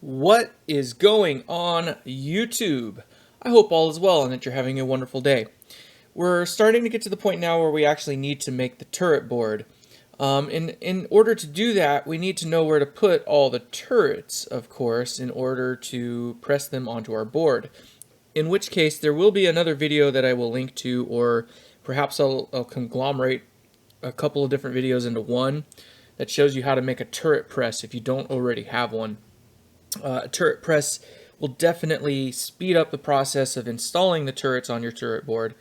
What is going on YouTube? I hope all is well and that you're having a wonderful day. We're starting to get to the point now where we actually need to make the turret board. In order to do that, we need to know where to put all the turrets, of course, in order to press them onto our board. In which case, there will be another video that I will link to, or perhaps I'll conglomerate a couple of different videos into one that shows you how to make a turret press if you don't already have one. A turret press will definitely speed up the process of installing the turrets on your turret board.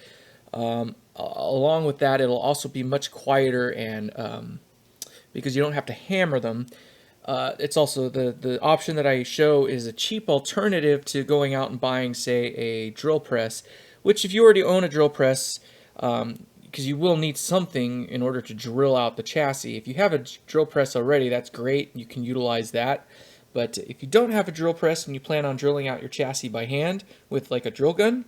Along with that, it'll also be much quieter, and because you don't have to hammer them. It's also the option that I show is a cheap alternative to going out and buying, say, a drill press, which if you already own a drill press, because you will need something in order to drill out the chassis. If you have a drill press already, that's great. You can utilize that. But if you don't have a drill press and you plan on drilling out your chassis by hand with like a drill gun,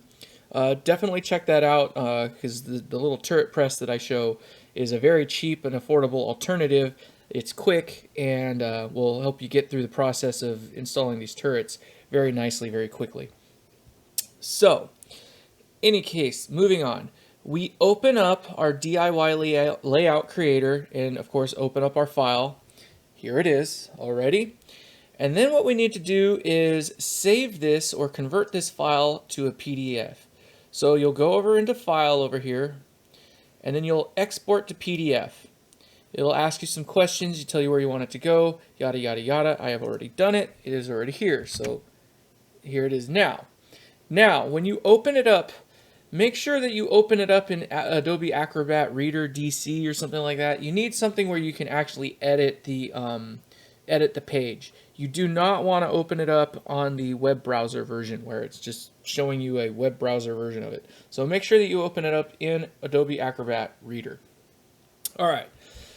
definitely check that out, because the little turret press that I show is a very cheap and affordable alternative. It's quick and will help you get through the process of installing these turrets very nicely, very quickly. So, any case, moving on. We open up our DIY layout creator and, of course, open up our file. Here it is already. And then what we need to do is save this or convert this file to a PDF. So you'll go over into File over here, and then you'll export to PDF. It'll ask you some questions, you tell you where you want it to go, yada yada yada. I have already done it. It is already here. So here it is now. Now, when you open it up, make sure that you open it up in Adobe Acrobat Reader DC or something like that. You need something where you can actually edit the page. You do not want to open it up on the web browser version where it's just showing you a web browser version of it. So make sure that you open it up in Adobe Acrobat Reader. All right,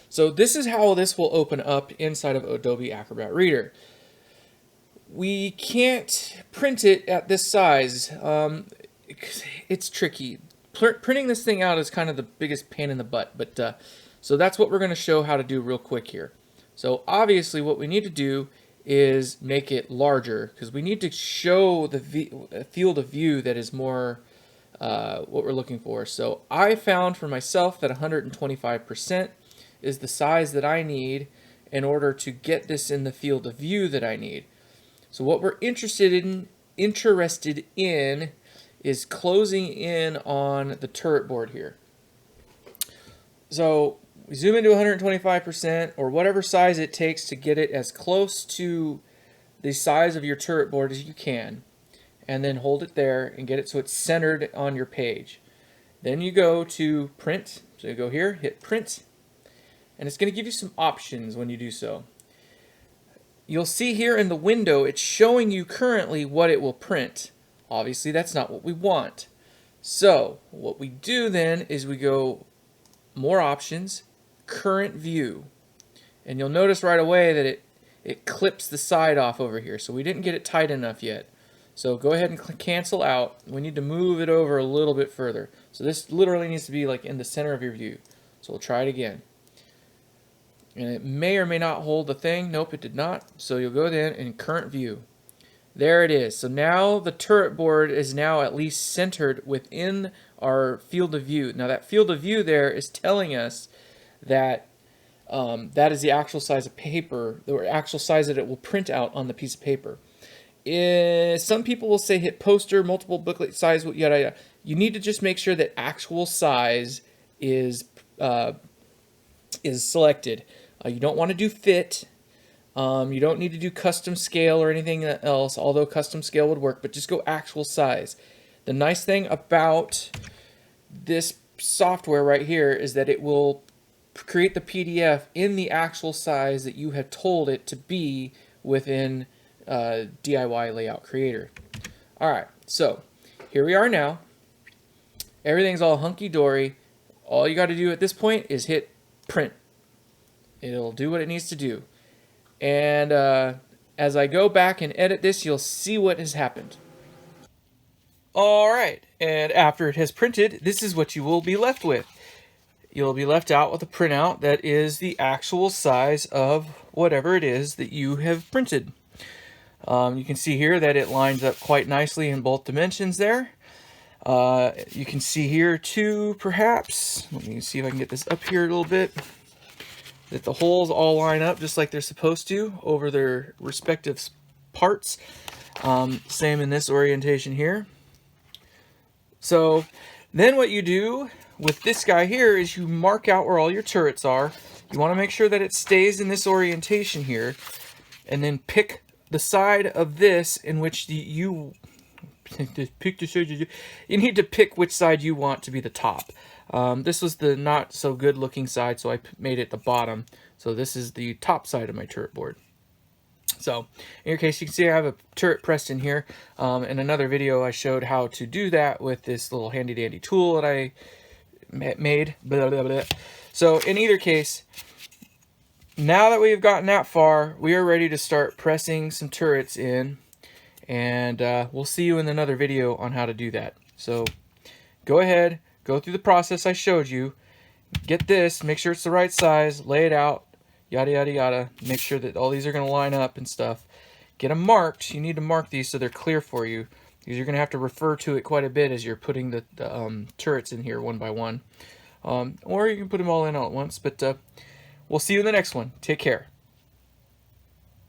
so this is how this will open up inside of Adobe Acrobat Reader. We can't print it at this size. It's tricky. Printing this thing out is kind of the biggest pain in the butt, but so that's what we're going to show how to do real quick here. So obviously what we need to do is make it larger, because we need to show the field of view that is more what we're looking for. So I found for myself that 125% is the size that I need in order to get this in the field of view that I need. So what we're interested in is closing in on the turret board here. So we zoom into 125% or whatever size it takes to get it as close to the size of your turret board as you can, and then hold it there and get it so it's centered on your page. Then you go to print. So you go here, hit print, and it's going to give you some options when you do so. You'll see here in the window it's showing you currently what it will print. Obviously that's not what we want. So what we do then is we go more options, current view, and you'll notice right away that it clips the side off over here, so we didn't get it tight enough yet. So go ahead and cancel out. We need to move it over a little bit further. So this literally needs to be like in the center of your view. So we'll try it again. And it may or may not hold the thing. Nope, it did not. So you'll go then in current view. There it is. So now the turret board is now at least centered within our field of view. Now that field of view there is telling us that that is the actual size of paper, the actual size that it will print out on the piece of paper. Some people will say hit poster, multiple booklet size, yada yada. You need to just make sure that actual size is selected. You don't want to do fit. You don't need to do custom scale or anything else, although custom scale would work, but just go actual size. The nice thing about this software right here is that it will create the PDF in the actual size that you have told it to be within DIY Layout Creator. Alright, so here we are now. Everything's all hunky-dory. All you got to do at this point is hit print. It'll do what it needs to do. And as I go back and edit this, you'll see what has happened. Alright, and after it has printed, this is what you will be left with. You'll be left out with a printout that is the actual size of whatever it is that you have printed. You can see here that it lines up quite nicely in both dimensions there. You can see here too, perhaps, let me see if I can get this up here a little bit, that the holes all line up just like they're supposed to over their respective parts. Same in this orientation here. So then what you do with this guy here is you mark out where all your turrets are. You want to make sure that it stays in this orientation here, and then pick the side of this in which you need to pick which side you want to be the top. This was the not so good looking side, so I made it the bottom. So this is the top side of my turret board. So in your case, you can see I have a turret pressed in here. In another video I showed how to do that with this little handy dandy tool that I made. Blah, blah, blah. So in either case, now that we've gotten that far, we are ready to start pressing some turrets in, and we'll see you in another video on how to do that. So go ahead, go through the process I showed you, get this, make sure it's the right size, lay it out, yada yada yada, make sure that all these are going to line up and stuff. Get them marked. You need to mark these so they're clear for you, because you're going to have to refer to it quite a bit as you're putting the turrets in here one by one. Or you can put them all in all at once, but we'll see you in the next one. Take care.